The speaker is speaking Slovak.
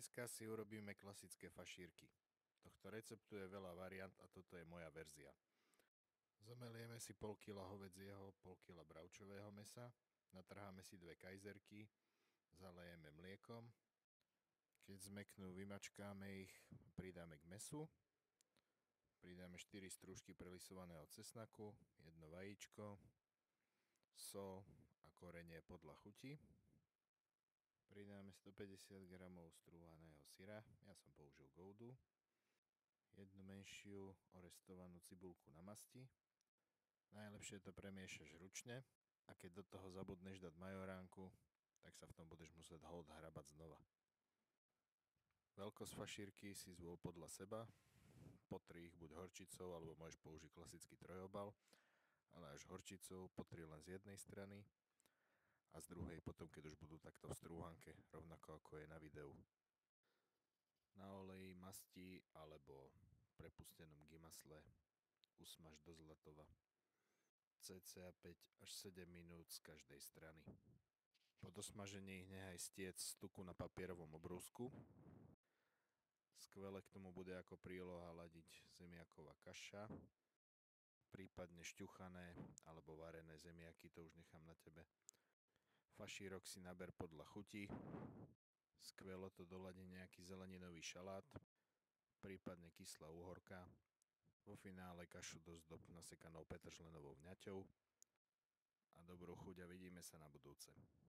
Dneska si urobíme klasické fašírky. Tohto receptu je veľa variant a toto je moja verzia. Zamelieme si pol kila hovedzieho, pol kila bravčového mesa, natrháme si 2 kajzerky, zalejeme mliekom. Keď zmeknú, vymačkáme ich, pridáme k mesu. Pridáme 4 strúžky prelisovaného cesnaku, 1 vajíčko, sol a korenie podľa chuti. Pridáme 150 g strúhaného syra, ja som použil Goudu. 1 menšiu orestovanú cibulku na masti. Najlepšie to premiešaš ručne a keď do toho zabudneš dať majoránku, tak sa v tom budeš musieť hrabať znova. Veľkosť fašírky si zvol podľa seba. Potri ich buď horčicou, alebo môžeš použiť klasický trojobal, ale až horčicou potri len z jednej strany a z druhej potom, keď už budú takto v strúhanke, rovnako ako je na videu. Na oleji, masti alebo prepustenom gymasle usmaž do zlatova. Cca 5 až 7 minút z každej strany. Po dosmažení ich nechaj stiec z tuku na papierovom obrúsku. Skvele k tomu bude ako príloha ladiť zemiaková kaša, prípadne šťuchané alebo varené zemiaky, to už nechám na tebe. Fašírok si naber podľa chuti. Skvelo to doladí nejaký zeleninový šalát, prípadne kyslá uhorka. Vo finále kašu dozdob nasekanou petržlenovou vňaťou a dobrú chuť a vidíme sa na budúce.